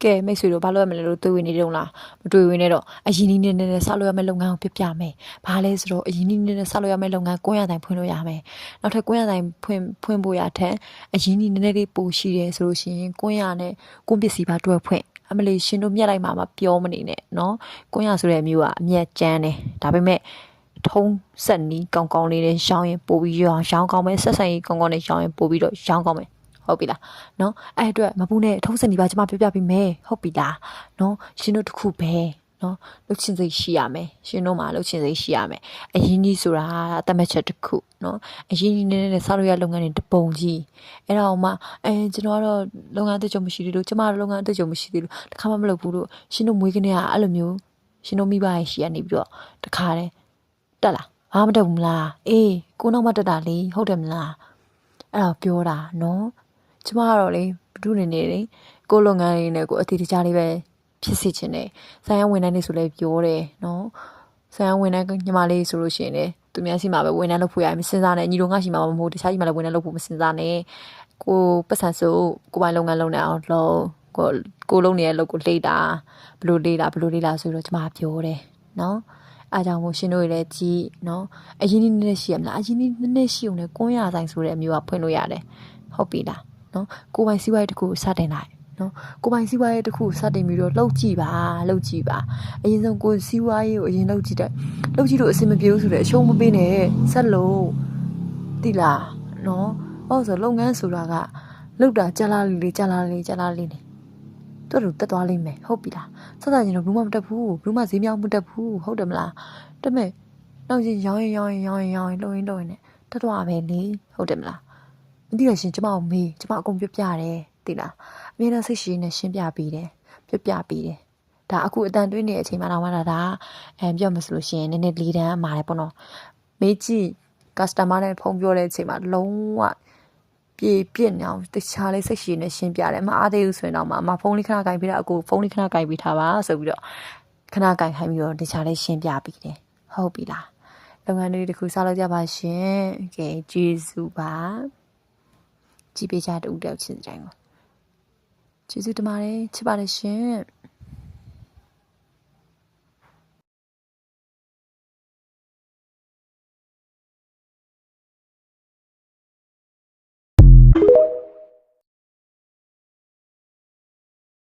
ကဲမိတ်ဆွေတို့ဘာလို့ရမလဲလို့တွေးဝင်နေတုံးလားမတွေးဝင်နေတော့အရင်နီးနဲ့ဆောက်လို့ရမယ့်လုပ်ငန်းကိုပြပြမယ်ဘာလဲဆိုတော့အရင်နီးနဲ့ဆောက်လို့ရမယ့်လုပ်ငန်းကွန်းရတိုင်းဖွင့်လို့ရမယ်နောက်ထပ်ကွန်းရတိုင်းဖွင့်ဖို့ရထက်အရင်နီးနည်းလေးပိုရှိတယ်ဆိုလို့ရှိရင်ကွန်းရနဲ့ကွန်းပစ္စည်းပါတွဲဖွင့်အမလေးရှင်တို့မြက်လိုက်မှာမပြောမနေနဲ့နော်ကွန်းရဆိုတဲ့မျိုးကအမြက်ကျန်းတယ်ဒါပေမဲ့ထုံးဆက်နီးကောင်းကောင်းလေးနဲ့ရောင်းရင်ပို့ပြီးရောင်းကောင်းမယ်ဆက်ဆံရေးကောင်းကောင်းနဲ့ရောင်းရင်ပို့ပြီးတော့ရောင်းကောင်းမယ်ဟုတ်ပြီလားနော်အဲ့အတွက်မပူနဲ့ထုံးစံဒီပါကျမပြပြပေးမယ်ဟုတ်ပြီလားနော်ရှင်တို့တစ်ခုပဲနော်လှုပ်ချင်စိတ်ရှိရမယ်ရှင်တို့မှာလှုပ်ချင်စိတ်ရှိရမယ်အရင်ကြီးဆိုတာအသက်မချက်တစ်ခုနော်အရင်ကြီးနဲ့ဆောက်လို့ရလုပ်ငန်းတွေတပုံကြီးအဲ့ဒါမှကျွန်တော်ကတော့လုပ်ငန်းအသစ်ကြုံမရှိသေးလို့ကျမတို့လုပ်ငန်းအသစ်ကြုံမရှိသေးလို့တခါမှမလုပ်ဘူးလို့ရှင်တို့မွေးကနေကအဲ့လိုမျိုးရှင်တို့မိဘရဲ့ရှိရနေပြီးတော့တခါတည်းတက်လားဘာမှမတက်ဘူးမလားအေးကိုနောက်မှတက်တာလေဟုတ်တယ်မလားအဲ့ဒါပြောတာနော်ကျမကတော့လေဘုဒ္ဓနေနေလေကိုလုပ်ငန်းလေးနဲ့ကိုအတီတခြားလေးပဲဖြစ်စေချင်တယ်ဆိုင်ရဝန်ထမ်းလေးဆိုလဲပြောတယ်နော်ဆိုင်ရဝန်ထမ်းညီမလေးဆိုလို့ရှိရင်လေသူများရှိမှာပဲဝန်ထမ်းလုပ်ဖို့ရမယ်စဉ်းစားနေညီတို့ငါရှိမှာမဟုတ်တခြားရှိမှာလည်းဝန်ထမ်းလုပ်ဖို့မစဉ်းစားနဲ့ကိုပတ်စံဆိုကိုပိုင်လုပ်ငန်းလုပ်နေအောင်လုပ်ကိုလုပ်နေတဲ့လုပ်ကိုလှိတာဘလို့လှိတာဆိုတော့ကျမပြောတယ်နော်အားကြောင့်မို့ရှင်တို့လည်းကြည်နော်အရင်နည်းနည်းရှိရမလားအရင်နည်းနည်းရှိုံနဲ့ကွန်းရဆိုင်ဆိုတဲ့အမျိုးကဖွင့်လို့ရတယ်ဟုတ်ပြီလားနော်ကိုပိုင်စီးပွားရေးတစ်ခုစတင်လိုက်နော်ကိုပိုင်စီးပွားရေးတစ်ခုစတင်ပြီးတော့လှုပ်ကြည့်ပါအရင်ဆုံးကိုစီးပွားရေးကိုအရင်လှုပ်ကြည့်တယ်လှုပ်ကြည့်လို့အဆင်မပြေဘူးဆိုတဲ့အရှုံးမပေးနဲ့ဆက်လို့တိလားနော်ဟုတ်ဆိုလုပ်ငန်းဆိုတာကလှုပ်တာကြာလာလေတို့တက်သွားလိမ့်မယ်ဟုတ်ပြီလားစသချင်းတော့ဘူးမှမတက်ဘူးဘူးမှဈေးမြောင်းမတက်ဘူးဟုတ်တယ်မလားတက်မဲ့နောက်ချင်းရောင်းရင်လှုပ်ရင်နဲ့တက်သွားပဲလေဟုတ်တယ်မလားမသိရရှင်ကျမကိုမေးကျမအကုန်ပြပြတယ်သိလားအမြဲတမ်းစိတ်ရှိနေရှင်းပြပေးတယ်ဒါအခုအတန်တွင်းနေတဲ့အချိန်မှာတော့မှဒါပြောမှဆိုလို့ရှိရင်နည်းနည်းလေးတန်းအမှားတယ်ပေါ့နော်မေးကြည့် customer နဲ့ဖုန်းပြောတဲ့အချိန်မှာလုံးဝပြည့်နေအောင်တခြားလေးစိတ်ရှိနေရှင်းပြတယ်မအားသေးဘူးဆိုရင်တော့မှဖုန်းလေးခဏကင်ပေးတာအကိုဖုန်းလေးခဏကင်ပေးထားပါဆိုပြီးတော့ခဏကင်ခိုင်းပြီးတော့တခြားလေးရှင်းပြပေးတယ်ဟုတ်ပြီလားလုပ်ငန်းလေးတစ်ခုစလုပ်ကြပါရှင်ကဲကျေးဇူးပါကြည်ပေးကြတူတောက်ချင်းတိုင်းကိုကျေးဇူးတင်ပါတယ်ချစ်ပါတယ်ရှင်